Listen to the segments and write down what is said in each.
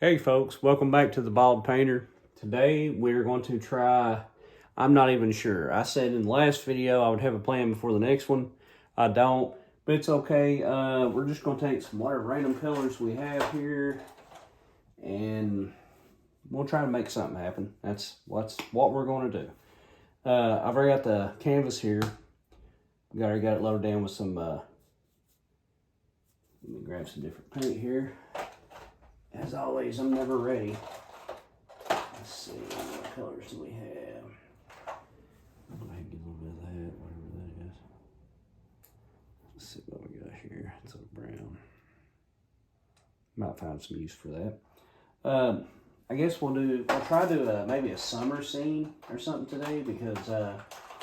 Hey folks, welcome back to the Bald Painter. Today we're going to try, I'm not even sure. I said in the last video I would have a plan before the next one. I don't, but it's okay. We're just going to take some whatever random colors we have here and we'll try to make something happen. That's what we're going to do. I've already got the canvas here. We already got it loaded down with some, let me grab some different paint here. As always, I'm never ready. Let's see, what colors do we have? Go ahead and get a little bit of that, whatever that is. Let's see what we got here. It's a brown. Might find some use for that. I guess we'll try to do maybe a summer scene or something today because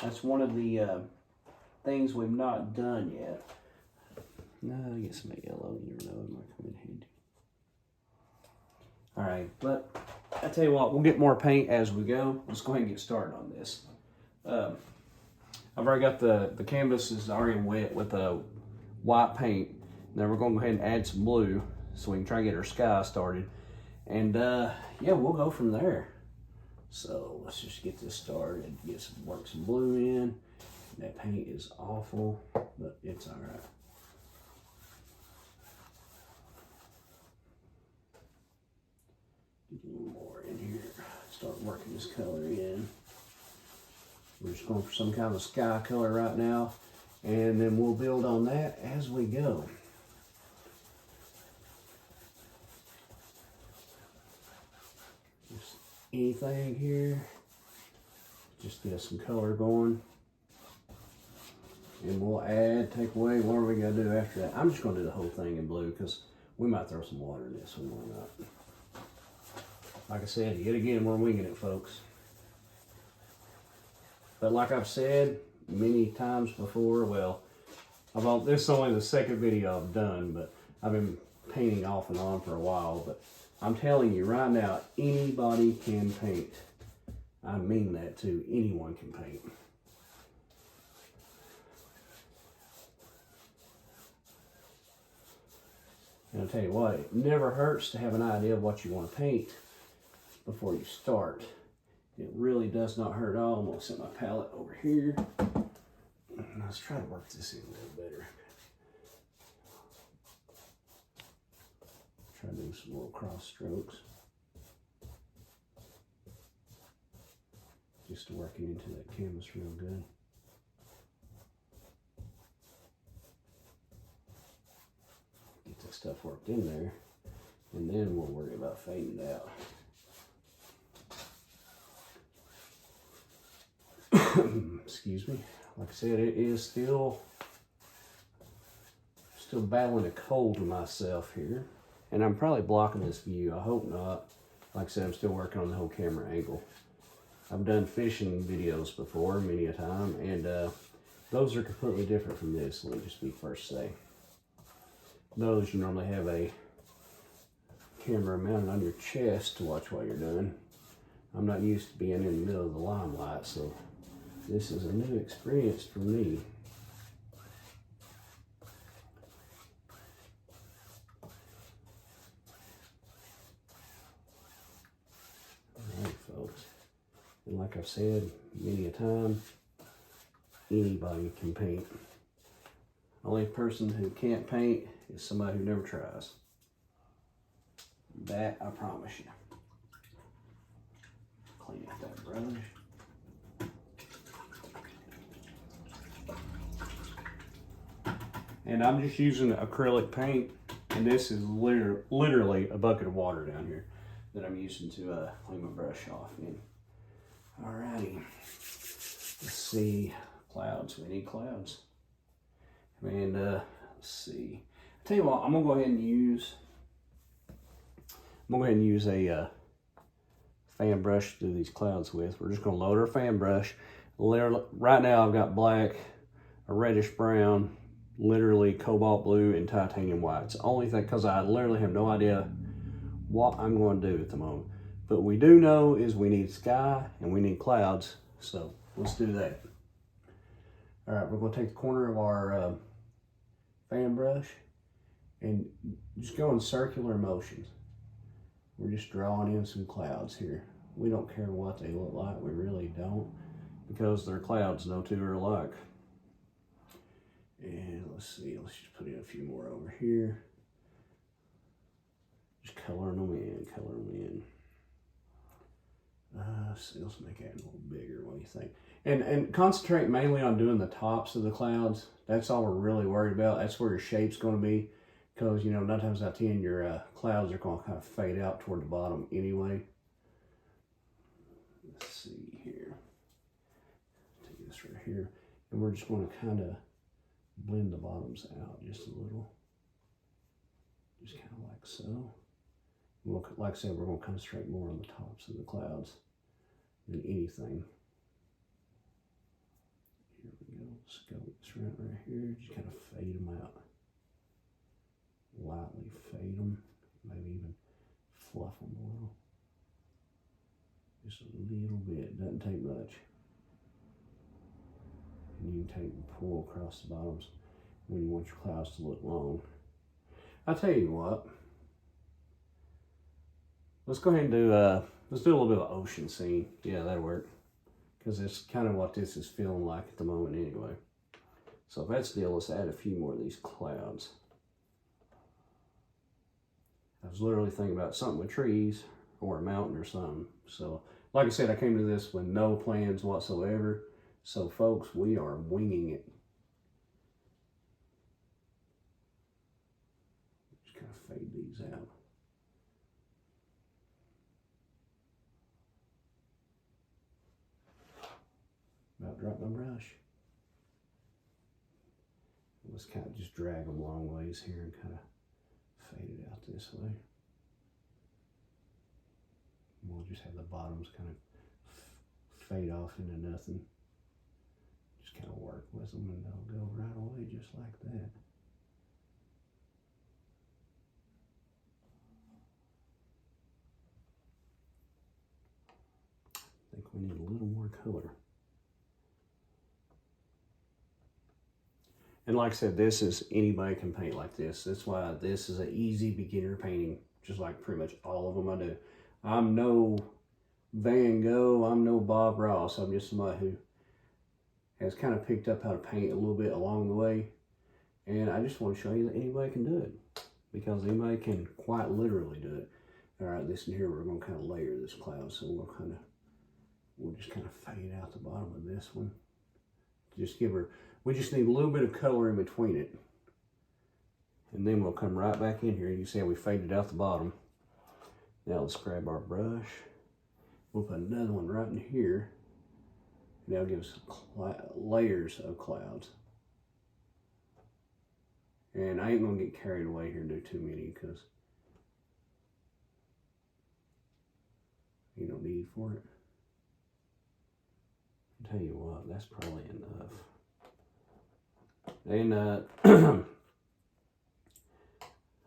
that's one of the things we've not done yet. No, I get some yellow, you never know, it might come in handy. All right, but I tell you what, we'll get more paint as we go. Let's go ahead and get started on this. I've already got the canvas is already wet with a white paint. Now we're going to go ahead and add some blue so we can try to get our sky started. And yeah, we'll go from there. So let's just get this started. Work some blue in. That paint is awful, but it's all right. Get a little more in here. Start working this color in. We're just going for some kind of sky color right now, and then we'll build on that as we go. Just anything here, just get some color going, and we'll add, take away, what are we gonna do after that? I'm just gonna do the whole thing in blue because we might throw some water in this, we might not. Like I said, yet again, we're winging it, folks. But like I've said many times before, well, this is only the second video I've done, but I've been painting off and on for a while. But I'm telling you right now, anybody can paint. I mean that too. Anyone can paint. And I'll tell you what, it never hurts to have an idea of what you want to paint before you start. It really does not hurt at all. I'm going to set my palette over here. Let's try to work this in a little better. Try to do some little cross strokes. Just to work it into that canvas real good. Get that stuff worked in there. And then we'll worry about fading it out. Excuse me. Like I said, it is still battling a cold to myself here. And I'm probably blocking this view. I hope not. Like I said, I'm still working on the whole camera angle. I've done fishing videos before, many a time, and those are completely different from this. Let me just be first say. Those you normally have a camera mounted on your chest to watch what you're doing. I'm not used to being in the middle of the limelight, so this is a new experience for me. All right, folks. And like I've said many a time, anybody can paint. Only person who can't paint is somebody who never tries. That I promise you. Clean out that brush. And I'm just using acrylic paint, and this is literally a bucket of water down here that I'm using to clean my brush off in. Alrighty, let's see, clouds, we need clouds. And let's see, I'll tell you what, I'm gonna go ahead and use a fan brush to do these clouds with. We're just gonna load our fan brush. Right now I've got black, a reddish brown, literally cobalt blue, and titanium white. It's the only thing, because I literally have no idea what I'm going to do at the moment. But we do know is we need sky and we need clouds, so let's do that. All right, we're going to take the corner of our fan brush and just go in circular motions. We're just drawing in some clouds here. We don't care what they look like, we really don't, because they're clouds, no two are alike. And let's see, let's just put in a few more over here. Just coloring them in, See, let's make it a little bigger. What do you think? And concentrate mainly on doing the tops of the clouds. That's all we're really worried about. That's where your shape's going to be, because 9 times out of 10 your clouds are going to kind of fade out toward the bottom anyway. Let's see here. Take this right here, and we're just going to kind of blend the bottoms out just a little, just kind of like so. We'll, like I said, we're going to concentrate more on the tops of the clouds than anything. Here we go. Let's go this right here. Just kind of fade them out. Lightly fade them. Maybe even fluff them a little. Just a little bit. Doesn't take much. And you can take and pull across the bottoms when you want your clouds to look long. I'll tell you what. Let's go ahead and do let's do a little bit of an ocean scene. Yeah, that'll work. Because it's kind of what this is feeling like at the moment anyway. So if that's the deal, let's add a few more of these clouds. I was literally thinking about something with trees or a mountain or something. So like I said, I came to this with no plans whatsoever. So folks, we are winging it. Just kind of fade these out. About drop my brush. Let's kind of just drag them long ways here and kind of fade it out this way. And we'll just have the bottoms kind of fade off into nothing. Just kind of work with them and they'll go right away just like that. I think we need a little more color. And like I said, this is, anybody can paint like this. That's why this is an easy beginner painting, just like pretty much all of them I do. I'm no Van Gogh, I'm no Bob Ross. I'm just somebody who has kind of picked up how to paint a little bit along the way. And I just want to show you that anybody can do it, because anybody can quite literally do it. All right, this in here, we're going to kind of layer this cloud. So we'll just kind of fade out the bottom of this one. Just give her, we just need a little bit of color in between it. And then we'll come right back in here. You see how we faded out the bottom. Now let's grab our brush. We'll put another one right in here. And that'll give us layers of clouds. And I ain't gonna get carried away here and do too many, because ain't no need for it. I'll tell you what, that's probably enough. And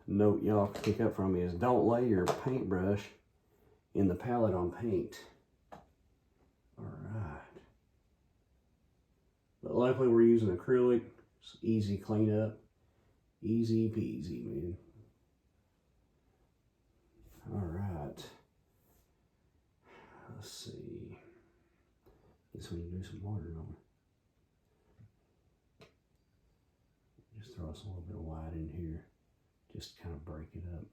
note y'all can pick up from me is, don't lay your paintbrush in the palette on paint. Alright. But luckily we're using acrylic. It's easy cleanup. Easy peasy, man. Alright. Let's see. Guess we need to do some water on it. Just throw us a little bit of white in here. Just to kind of break it up.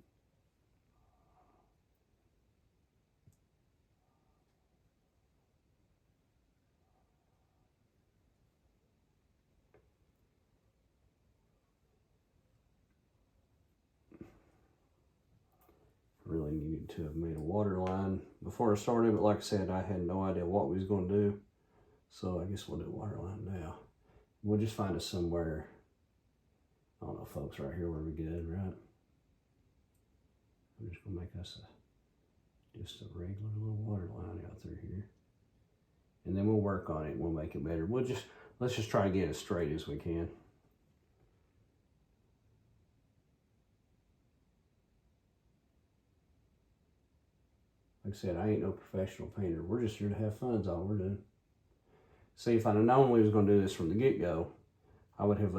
Really needed to have made a water line before I started, but like I said, I had no idea what we was going to do. So I guess we'll do a water line now. We'll just find us somewhere, I don't know, folks, right here where we good, right? I'm just going to make us just a regular little water line out through here. And then we'll work on it and we'll make it better. Let's just try to get it as straight as we can. Like I said, I ain't no professional painter. We're just here to have fun, is all we're doing. See, if I'd have known we was going to do this from the get-go, I would have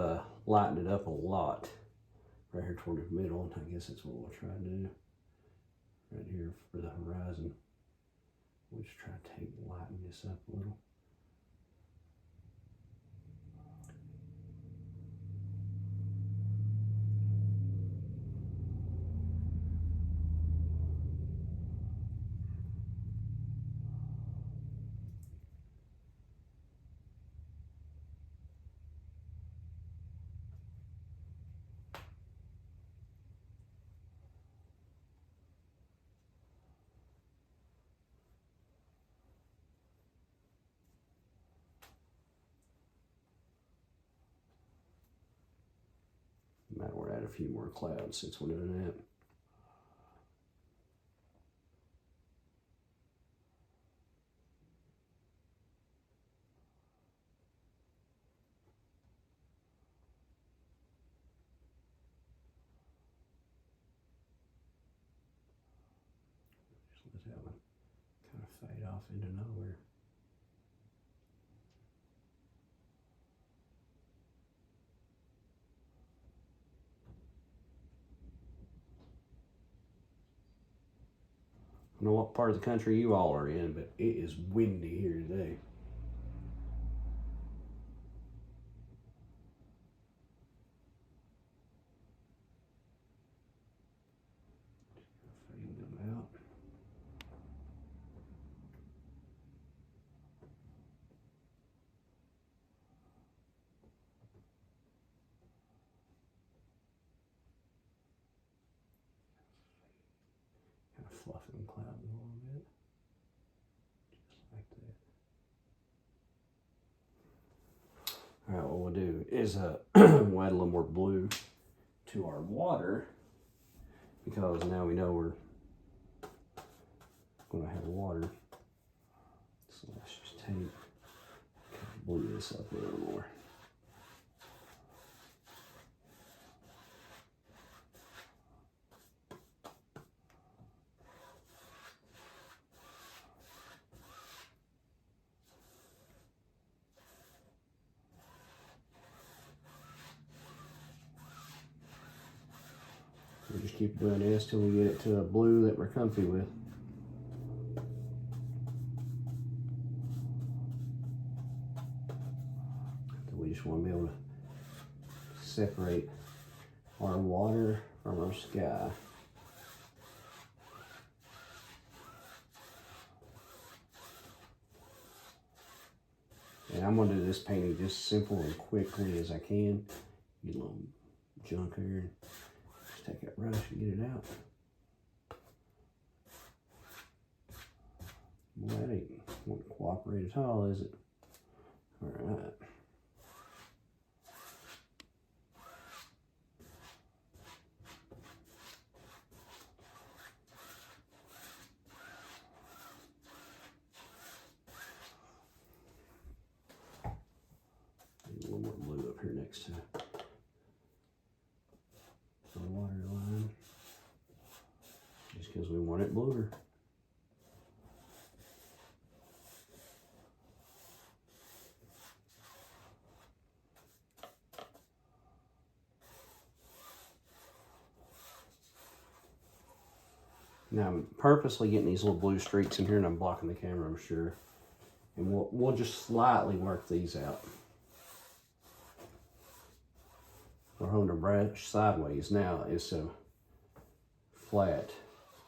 lightened it up a lot right here toward the middle, and I guess that's what we'll try to do. right here for the horizon. We'll just try to lighten this up a little. Might want to add a few more clouds since we're doing that. Just let that one kind of fade off into nowhere. I don't know what part of the country you all are in, but it is windy here today. Fade them out. Kind of fluffing them clouds a little bit. Just like that. Alright, what we'll do is we'll add a little more blue to our water, because now we know we're going to have water. So let's just take, blue this up a little more. We'll just keep doing this till we get it to a blue that we're comfy with. We just want to be able to separate our water from our sky. And I'm going to do this painting just simple and quickly as I can. Get a little junk here. Just take that brush and get it out. Well, that ain't won't cooperate at all, is it? All right. A little more blue up here next to the water line, just because we want it bluer. Now I'm purposely getting these little blue streaks in here, and I'm blocking the camera, I'm sure. And we'll just slightly work these out. We're holding the brush sideways now. It's so flat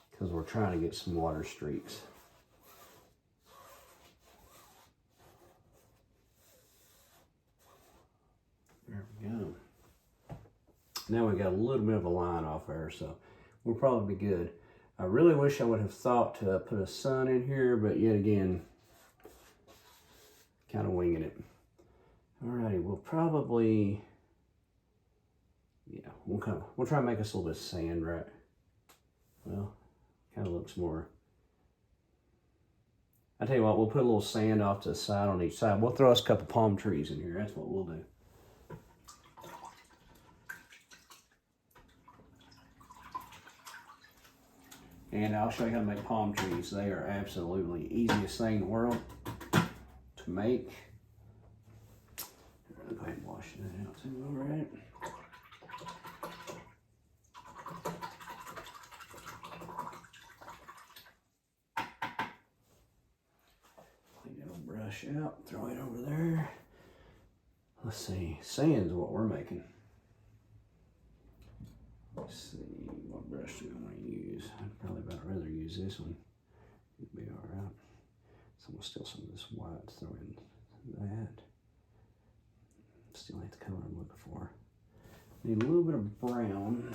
because we're trying to get some water streaks. There we go. Now we got a little bit of a line off there, so we'll probably be good. I really wish I would have thought to put a sun in here, but yet again, kind of winging it. Alrighty, we'll probably, yeah, we'll try and make us a little bit of sand, right? Well, kind of looks more. I tell you what, we'll put a little sand off to the side on each side. We'll throw us a couple palm trees in here. That's what we'll do. And I'll show you how to make palm trees. They are absolutely easiest thing in the world to make. I'll go ahead and wash that out too, all right? brush out, throw it over there. Let's see, sand's what we're making. Let's see, what brush do we want to use? I'd probably about rather use this one. It'd be all right. So I'm gonna steal some of this white, throw in that. Still ain't the color I'm looking for. Need a little bit of brown.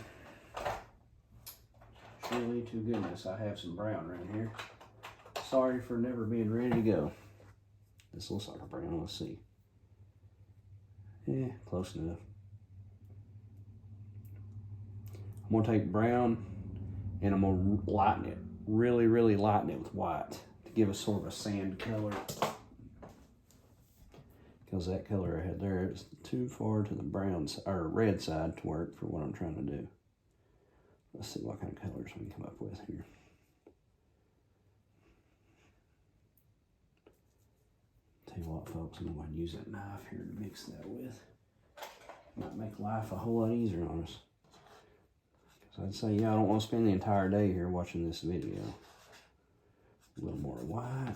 Surely to goodness, I have some brown around here. Sorry for never being ready to go. This looks like a brown, let's see. Yeah, close enough. I'm gonna take brown and I'm gonna lighten it, really, really lighten it with white to give us sort of a sand color. Because that color I had there is too far to the brown or red side to work for what I'm trying to do. Let's see what kind of colors we can come up with here. Tell you what, folks, I'm going to use that knife here to mix that with. Might make life a whole lot easier on us. Because I'd say, yeah, I don't want to spend the entire day here watching this video. A little more white.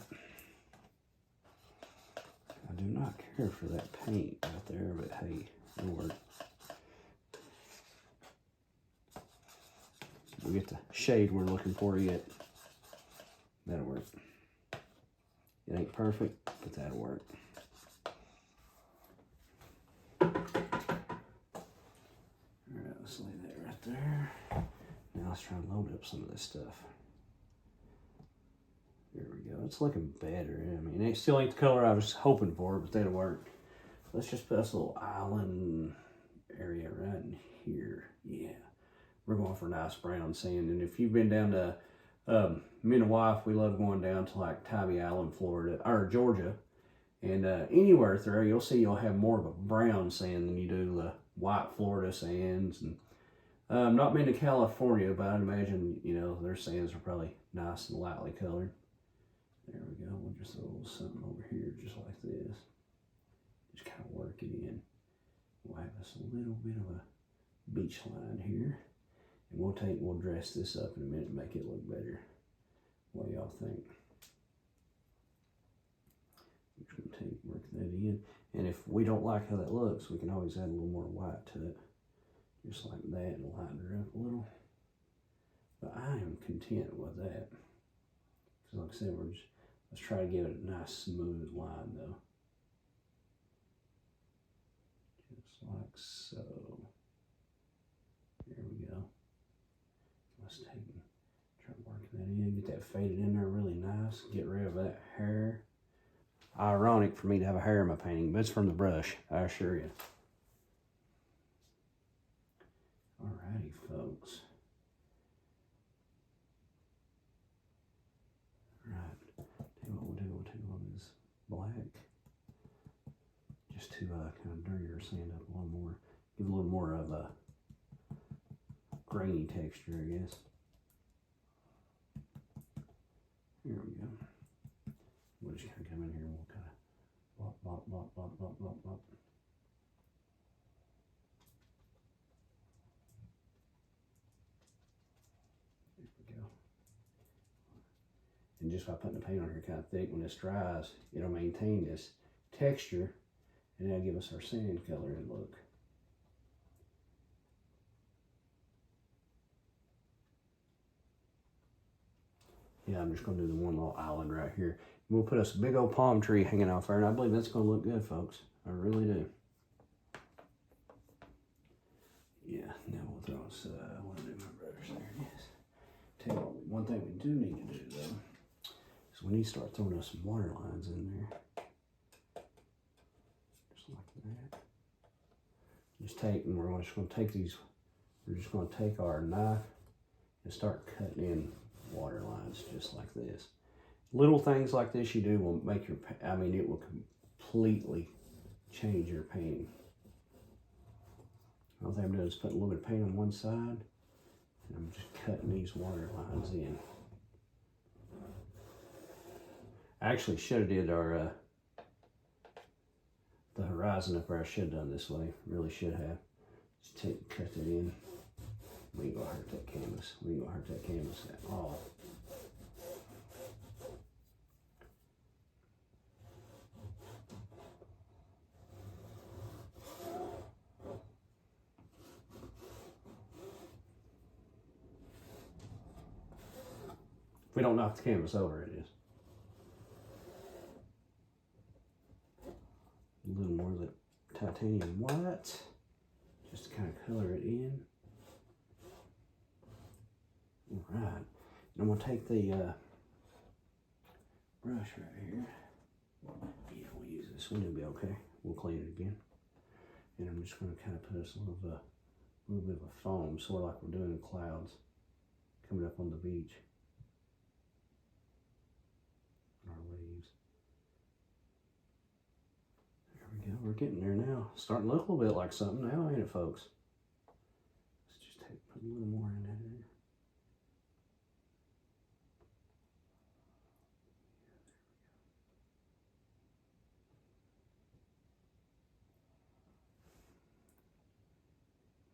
I do not care for that paint out there, but hey, it'll work. We'll get the shade we're looking for yet. That'll work. It ain't perfect, but that'll work. Alright, let's lay that right there. Now let's try and load up some of this stuff. There we go. It's looking better. I mean, it still ain't the color I was hoping for, but that'll work. Let's just put this little island area right in here. Yeah. We're going for nice brown sand. And if you've been down to, me and the wife, we love going down to like Tybee Island, Florida, or Georgia. And anywhere there, you'll have more of a brown sand than you do the white Florida sands. And not been to California, but I'd imagine, you know, their sands are probably nice and lightly colored. There we go. We'll just throw a little something over here just like this. Just kind of work it in. We'll have us a little bit of a beach line here. And we'll dress this up in a minute and make it look better. What do y'all think? We're just going to work that in. And if we don't like how that looks, we can always add a little more white to it. Just like that, and lighten her up a little. But I am content with that. Because like I said, let's try to give it a nice smooth line though. Just like so. There we go. Let's try working that in, get that faded in there really nice, get rid of that hair. Ironic for me to have a hair in my painting, but it's from the brush, I assure you. Alrighty, folks. Right, tell you what we'll take one of this black, just to kind of dirty our sand up a little more, give a little more of a grainy texture, I guess. Here we go. We'll just kind of come in here and we'll kind of bop, bop, bop, bop, bop, bop, bop. There we go. And just by putting the paint on here kind of thick, when this dries, it'll maintain this texture and that'll give us our sand color and look. Yeah, I'm just going to do the one little island right here. We'll put us a big old palm tree hanging off there, and I believe that's going to look good, folks. I really do. Yeah, now we'll throw us, what do I do, my brothers? There it is. Tell you what, one thing we do need to do, though, is we need to start throwing us some water lines in there. Just like that. Just take, and we're just going to take these, we're just going to take our knife and start cutting in water lines just like this. Little things like this you do will make your, I mean, it will completely change your painting. All I'm doing is putting a little bit of paint on one side, and I'm just cutting these water lines in. I actually should have did our, the horizon up there. I should have done this way, really should have. Just cut that in. We ain't gonna hurt that canvas. We ain't gonna hurt that canvas at all. If we don't knock the canvas over, it is. A little more of the titanium white, just to kind of color it in. All right, and I'm gonna take the brush right here. Yeah, we'll use this one, it'll be okay. We'll clean it again. And I'm just gonna kind of put us a little bit of a foam, sort of like we're doing the clouds coming up on the beach. Our leaves. There we go, we're getting there now. Starting to look a little bit like something now, ain't it, folks? Let's just put a little more in there.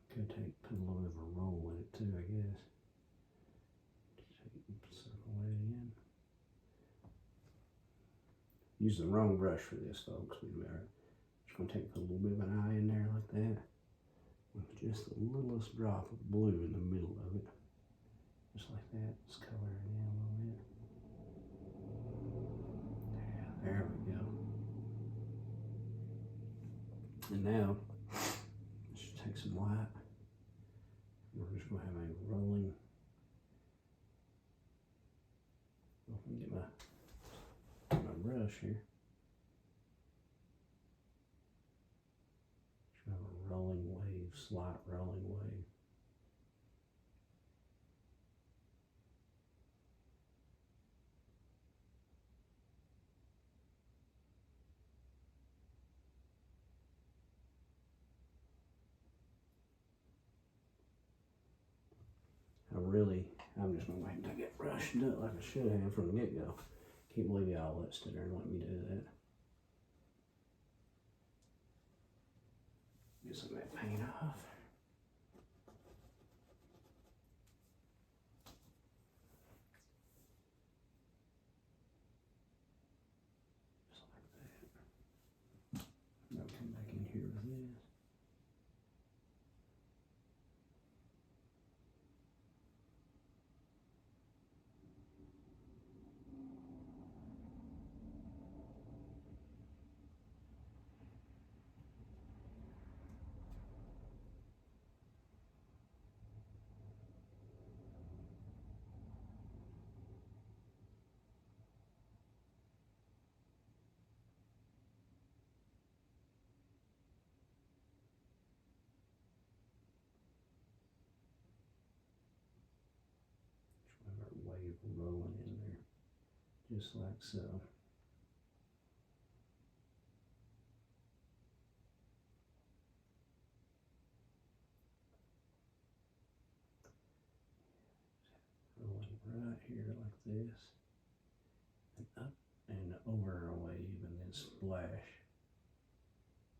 Could put a little bit of a roll in it too, I guess. Circle that in. Using the wrong brush for this, folks. Just gonna put a little bit of an eye in there like that, with just the littlest drop of blue in the middle of it, just like that. Just color it in a little bit. Yeah, there we go. And now let's just take some white. We're just going to have a rolling. Let me get my brush here. Just have a rolling wave, slight rolling wave. I'm just gonna wait until I get brushed and do it like I should have from the get-go. Can't believe y'all let sit there and let me do that. Get some of that paint off. Just like that. Now come back in here with this. Wave rolling in there, just like so. Rolling right here like this, and up and over a wave, and then splash,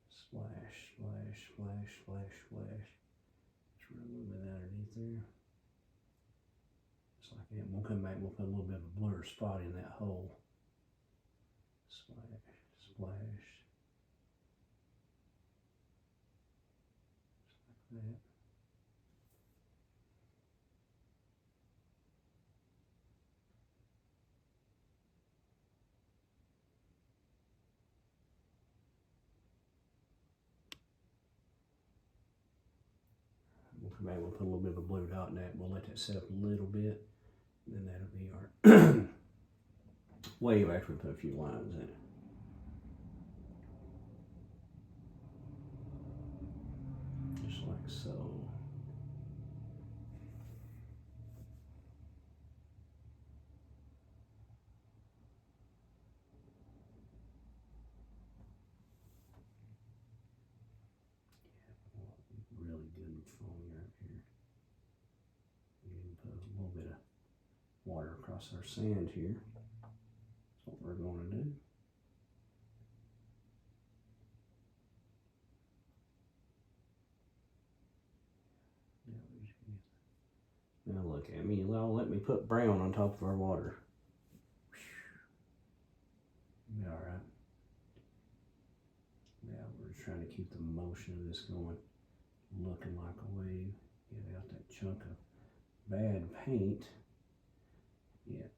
splash, splash, splash, splash, splash. Just run a little bit underneath there. Just like that. We'll come back, we'll put a little bit of a blur spot in that hole. Splash, splash. Just like that. We'll come back, we'll put a little bit of a blue dot in that. We'll let that set up a little bit. And then that'll be our wave after we put a few lines in it. Just like so. Really good foam right here. You can put a little bit of water across our sand here. That's what we're going to do. Now look at me, let me put brown on top of our water. Be all right. Now we're just trying to keep the motion of this going, looking like a wave. Get out that chunk of bad paint. Yeah,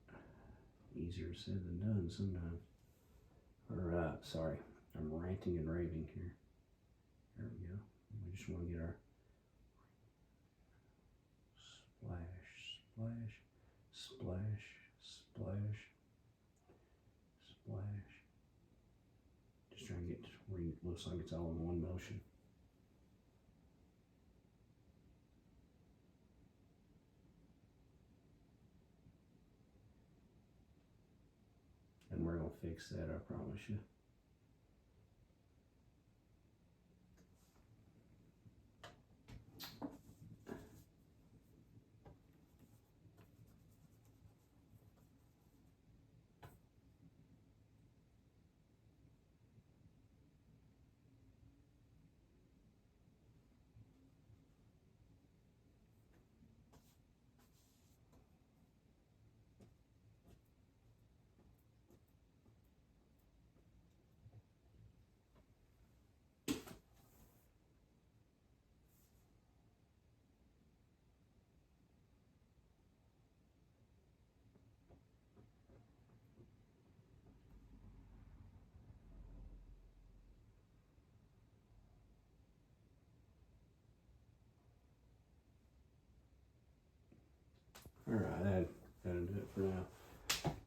easier said than done sometimes. Alright, sorry. I'm ranting and raving here. There we go. We just want to get our splash, splash, splash, splash, splash. Just trying to get to where it looks like it's all in one motion. And we're going to fix that, I promise you. Alright, that'll do it for now.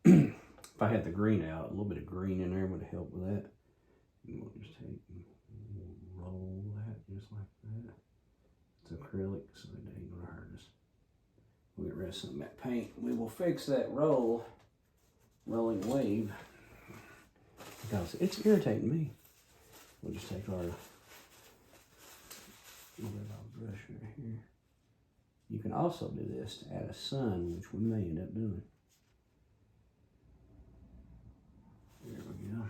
If I had the green out, a little bit of green in there would have helped with that. And we'll just take and roll that just like that. It's acrylic, so it ain't gonna hurt us. We'll get rid of some of that paint. We will fix that rolling wave, because it's irritating me. We'll just take our brush right here. You can also do this to add a sun, which we may end up doing. There we go.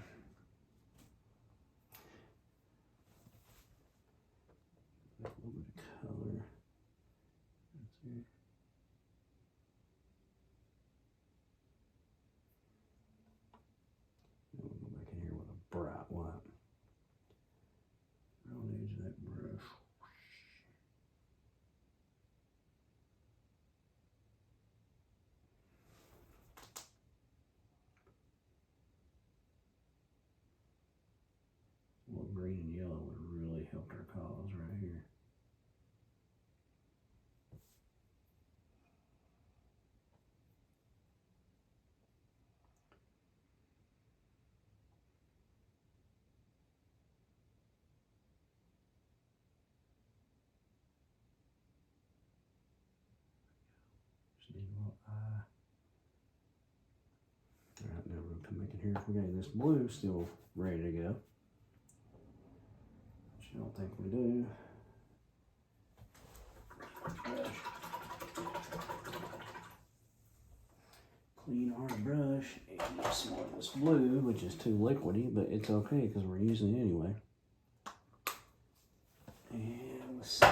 A little bit of color. That's it. Then we'll go back in here with a bright white. Around the edge of that brush. A little green and yellow would have really helped our cause right here. Just need a little eye. Alright, now we're going to come back in here. If we got this blue still ready to go, which I don't think we do. Clean our brush and get some of this blue, which is too liquidy, but it's okay because we're using it anyway. And let's see.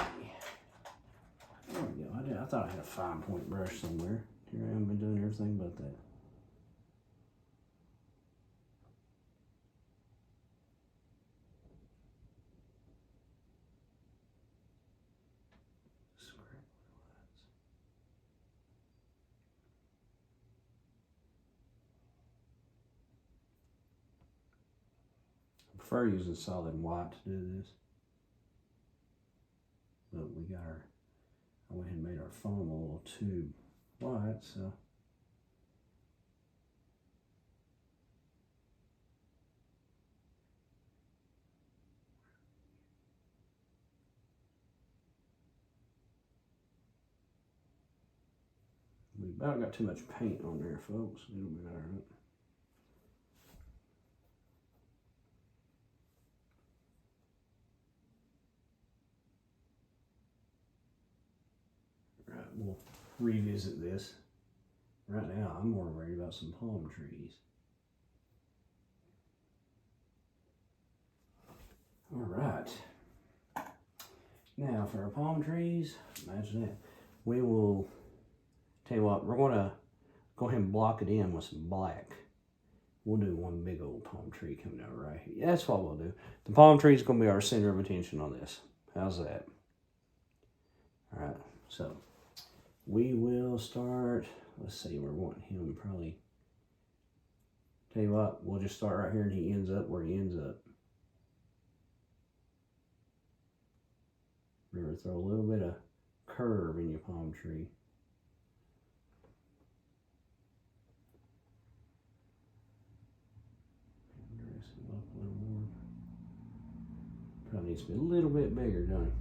There we go. I thought I had a fine point brush somewhere. Here I am, been doing everything but that. I prefer using solid white to do this. But I went ahead and made our foam a little too white, so. We about got too much paint on there, folks. It'll be alright. Right, we'll revisit this. Right now, I'm more worried about some palm trees. Alright. Now, for our palm trees, imagine that. We will, tell you what, we're going to go ahead and block it in with some black. We'll do one big old palm tree coming down right here. That's what we'll do. The palm tree is going to be our center of attention on this. How's that? Alright, so we will start, let's see, we're wanting him probably Tell you what, we'll just start right here and he ends up where he ends up. Remember, throw a little bit of curve in your palm tree. Dress him up a little more. Probably needs to be a little bit bigger, don't it?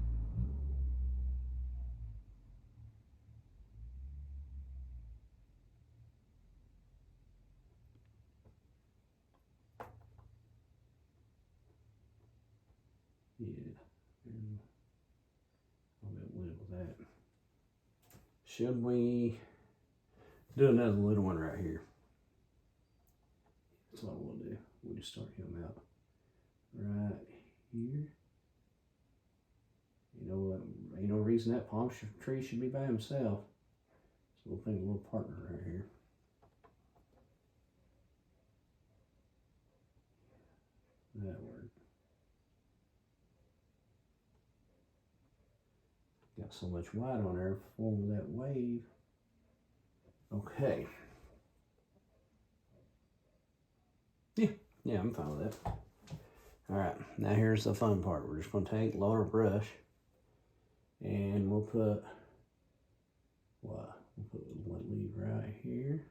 Yeah. I'll get rid of that. Should we do another little one right here? That's what we'll do. We'll just start him out right here. You know what? Ain't no reason that palm tree should be by himself. So we'll put a little partner right here. That worked. Got so much white on there forming that wave. Okay. Yeah, I'm fine with that. Alright, now here's the fun part. We're just going to take, load our brush, and we'll put, what? We'll put one leaf right here.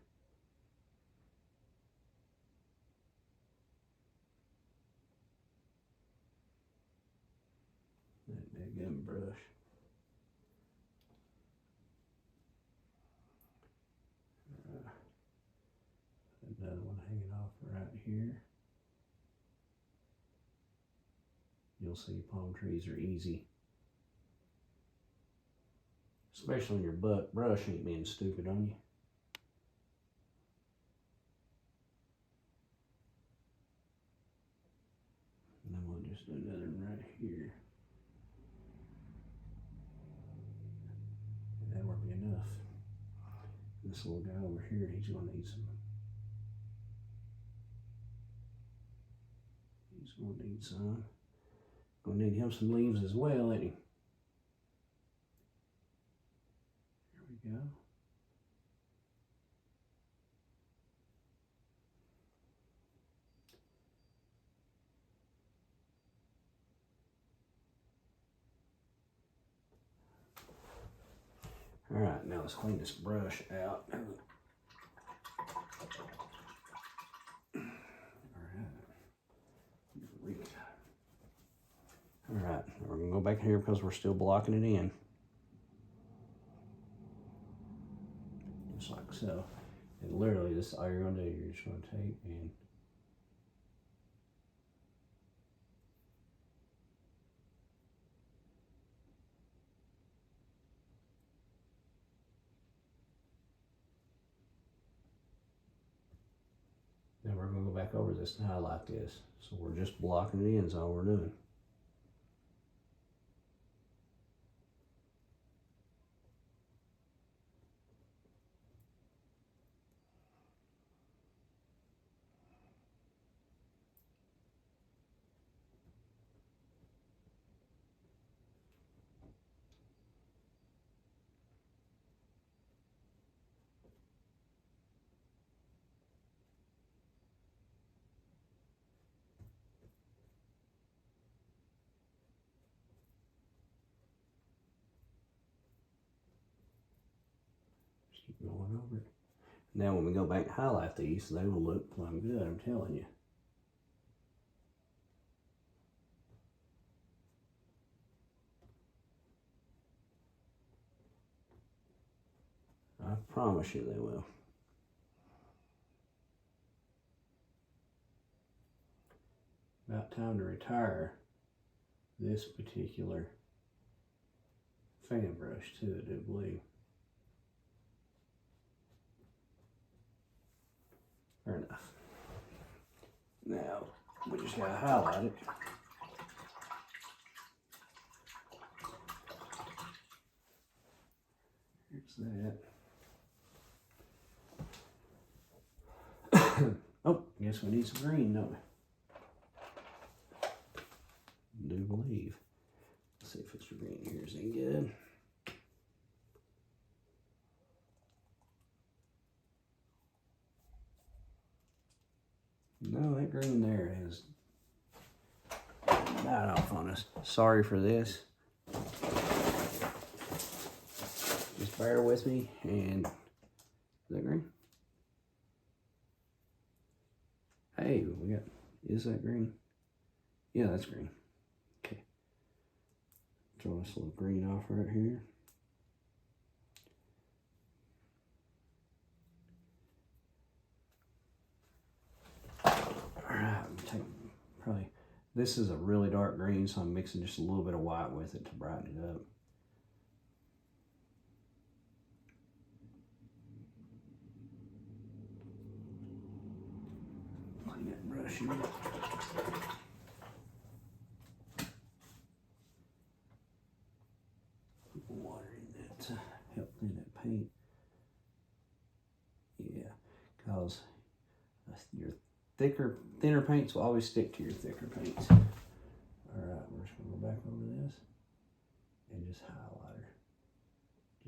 That gum brush. Another one hanging off right here. You'll see palm trees are easy. Especially when your brush ain't being stupid on you. And then we'll just do another one right here. And that won't be enough. This little guy over here, he's gonna need some. He's gonna need some. Gonna need him some leaves as well, ain't he? Here we go. All right, now let's clean this brush out. Alright, we're going to go back here because we're still blocking it in. Just like so. And literally, this is all you're going to do. You're just going to take and then we're going to go back over this and highlight this. So we're just blocking it in is all we're doing. Keep going over it. Now when we go back and highlight these, they will look plumb good, I'm telling you. I promise you they will. About time to retire this particular fan brush too, I do believe. Fair enough. Now, we just gotta highlight it. Here's that. Oh, guess we need some green, don't we? I do believe. Let's see if extra green here is any good. No, that green there has died off on us. Sorry for this. Just bear with me. And is that green? Hey, we got, is that green? Yeah, that's green. Okay. Throw this little green off right here. Alright, I'm taking probably, this is a really dark green, so I'm mixing just a little bit of white with it to brighten it up. Clean that brush here. Water in that to help clean that paint. Yeah, because your thinner paints will always stick to your thicker paints. Alright, we're just going to go back over this and just highlighter.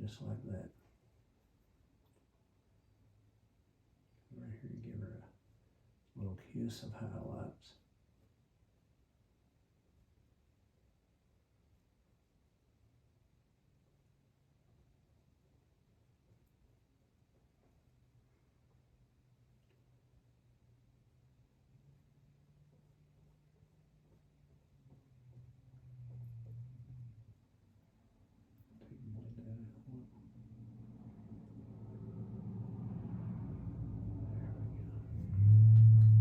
Just like that. Right here, give her a little kiss of highlights.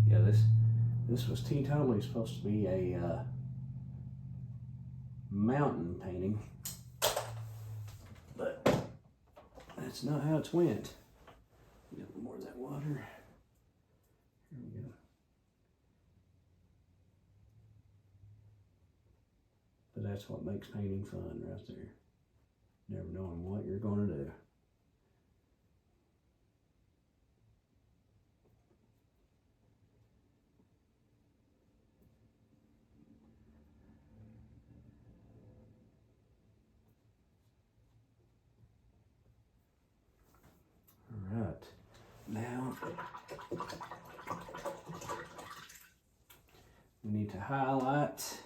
Yeah, this was totally supposed to be a mountain painting, but that's not how it's went. Get a little more of that water. Here we go. But that's what makes painting fun right there. Never knowing what you're going to do. All right. Now, we need to highlight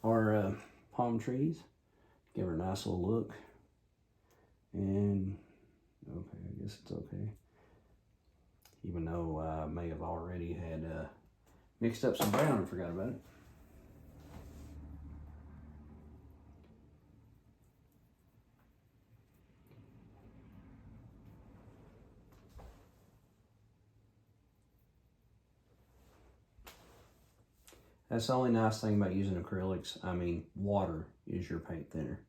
our palm trees. Give her a nice little look. And, okay, I guess it's okay. Even though I may have already had mixed up some brown and forgot about it. That's the only nice thing about using acrylics. I mean, water is your paint thinner.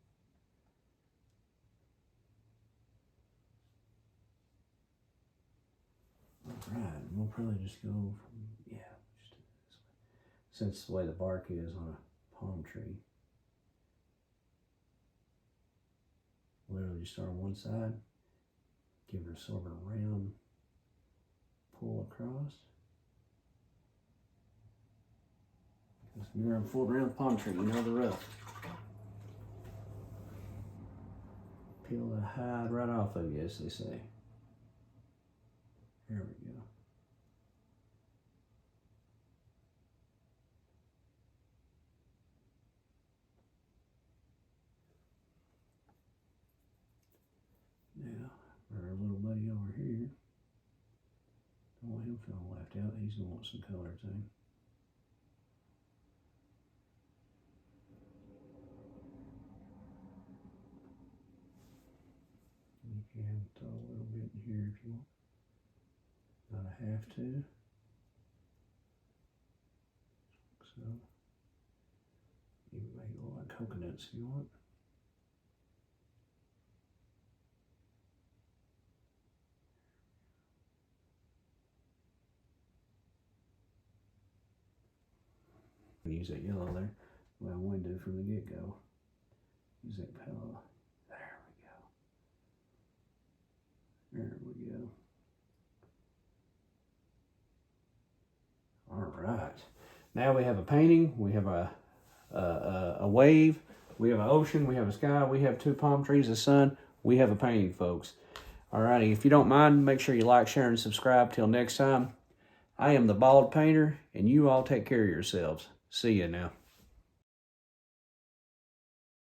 Alright, we'll probably just go from, yeah, just do it this way. Since the way the bark is on a palm tree. Literally just start on one side, give her sort of a round pull across. Because when you're on full round palm tree, you know the rough. Peel the hide right off of you, as they say. There we go. Now, our little buddy over here, don't want him feeling left out. He's going to want some color too. You can throw a little bit in here if you want. Not a have to. So, you can make it look like coconuts if you want. Use that yellow there. What I want to do from the get-go. Use that pillow. There we go. There we go. All right. Now we have a painting. We have a wave. We have an ocean. We have a sky. We have two palm trees, a sun. We have a painting, folks. All righty. If you don't mind, make sure you like, share, and subscribe. Till next time. I am the Bald Painter, and you all take care of yourselves. See ya now.